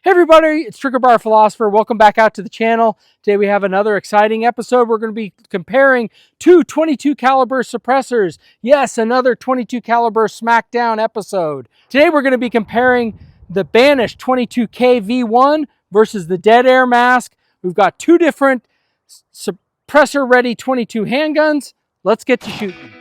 Hey everybody, it's Trigger Bar Philosopher. Welcome back out to the channel. Today we have another exciting episode. We're going to be comparing two 22 caliber suppressors. Yes, another 22 caliber Smackdown episode. Today we're going to be comparing the Banish 22k-v1 versus the Dead Air Mask. We've got two different suppressor ready 22 handguns. Let's get to shooting.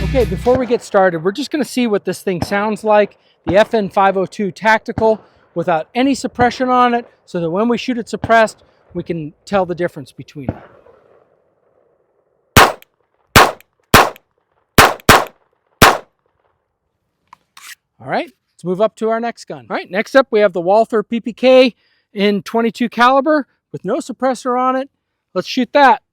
Okay, before we get started, we're just going to see what this thing sounds like. The FN502 Tactical without any suppression on it, so that when we shoot it suppressed, we can tell the difference between them. All right, let's move up to our next gun. All right, next up we have the Walther PPK in 22 caliber with no suppressor on it. Let's shoot that.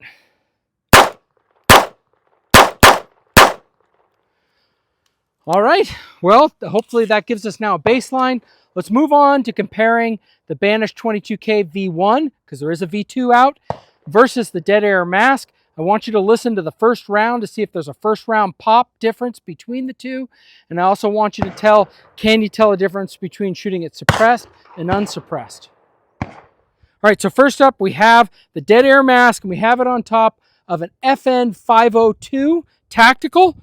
All right, well, hopefully that gives us now a baseline. Let's move on to comparing the Banish 22k-v1, because there is a V2 out, versus the Dead Air Mask. I want you to listen to the first round to see if there's a first round pop difference between the two. And I also want you to tell, can you tell a difference between shooting it suppressed and unsuppressed? All right, so first up we have the Dead Air Mask, and we have it on top of an FN502 Tactical.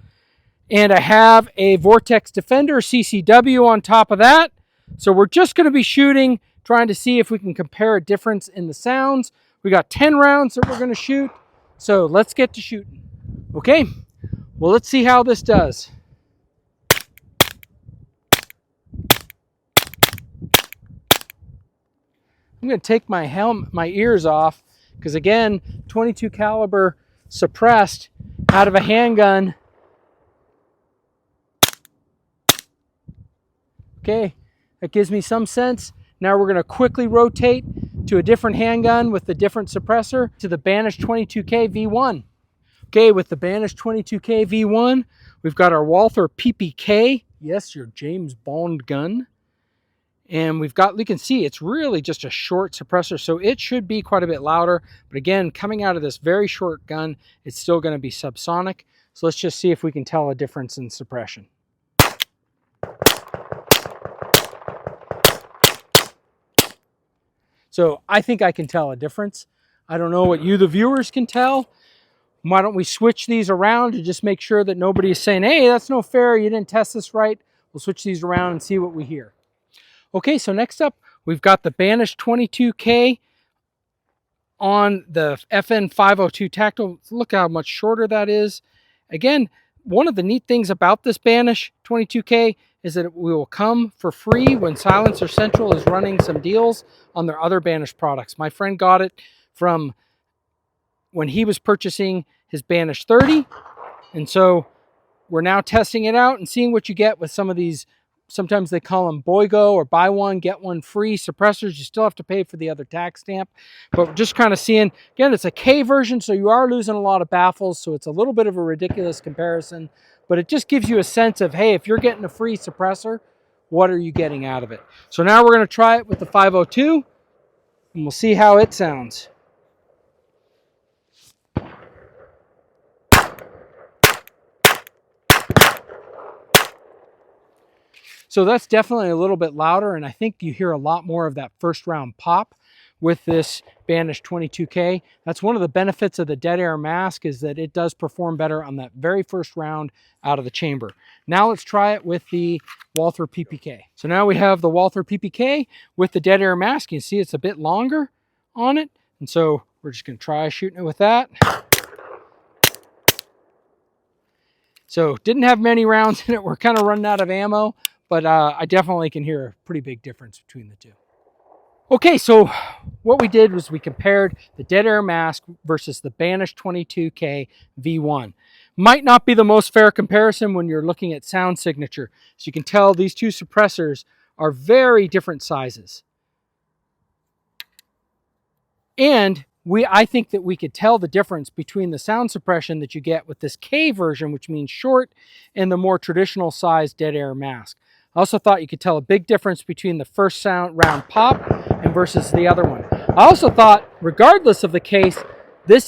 And I have a Vortex Defender CCW on top of that. So we're just going to be shooting, trying to see if we can compare a difference in the sounds. We got 10 rounds that we're going to shoot. So let's get to shooting. Okay, well, let's see how this does. I'm going to take my ears off, because again, 22 caliber suppressed out of a handgun. Okay, that gives me some sense. Now we're going to quickly rotate to a different handgun with the different suppressor to the Banish 22k-v1. Okay, with the Banish 22k-v1, we've got our Walther PPK. Yes, your James Bond gun. And we've got, you can see it's really just a short suppressor, so it should be quite a bit louder. But again, coming out of this very short gun, it's still going to be subsonic. So let's just see if we can tell a difference in suppression. So I think I can tell a difference. I don't know what you, the viewers, can tell. Why don't we switch these around to just make sure that nobody is saying, hey, that's no fair, you didn't test this right. We'll switch these around and see what we hear. Okay, so next up, we've got the Banish 22K on the FN502 Tactical. Look how much shorter that is. Again, one of the neat things about this Banish 22K is that it will come for free when Silencer Central is running some deals on their other Banish products. My friend got it from when he was purchasing his Banish 30. And so we're now testing it out and seeing what you get with some of these. Sometimes they call them BOYGO or buy one, get one free suppressors. You still have to pay for the other tax stamp. But just kind of seeing, again, it's a K version, so you are losing a lot of baffles. So it's a little bit of a ridiculous comparison. But it just gives you a sense of, hey, if you're getting a free suppressor, what are you getting out of it? So now we're going to try it with the 502, and we'll see how it sounds. So that's definitely a little bit louder, and I think you hear a lot more of that first round pop with this Banish 22K. That's one of the benefits of the Dead Air Mask, is that it does perform better on that very first round out of the chamber. Now let's try it with the Walther PPK. So now we have the Walther PPK with the Dead Air Mask. You can see it's a bit longer on it, and so we're just going to try shooting it with that. So didn't have many rounds in it. We're kind of running out of ammo, but I definitely can hear a pretty big difference between the two. Okay, so what we did was we compared the Dead Air Mask versus the Banish 22k-v1. Might not be the most fair comparison when you're looking at sound signature. So you can tell these two suppressors are very different sizes. And I think that we could tell the difference between the sound suppression that you get with this K version, which means short, and the more traditional size Dead Air Mask. I also thought you could tell a big difference between the first round pop and versus the other one. I also thought, regardless of the case,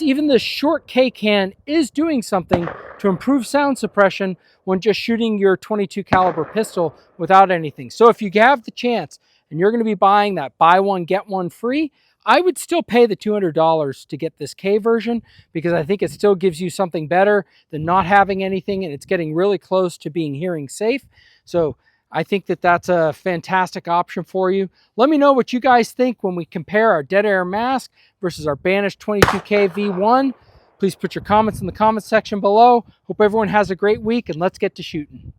Even the short K can is doing something to improve sound suppression when just shooting your 22 caliber pistol without anything. So if you have the chance and you're going to be buying that buy one, get one free, I would still pay the $200 to get this K version, because I think it still gives you something better than not having anything, and it's getting really close to being hearing safe. So I think that that's a fantastic option for you. Let me know what you guys think when we compare our dead air mask versus our Banish 22k-v1. Please put your comments in the comment section below. Hope everyone has a great week, and let's get to shooting.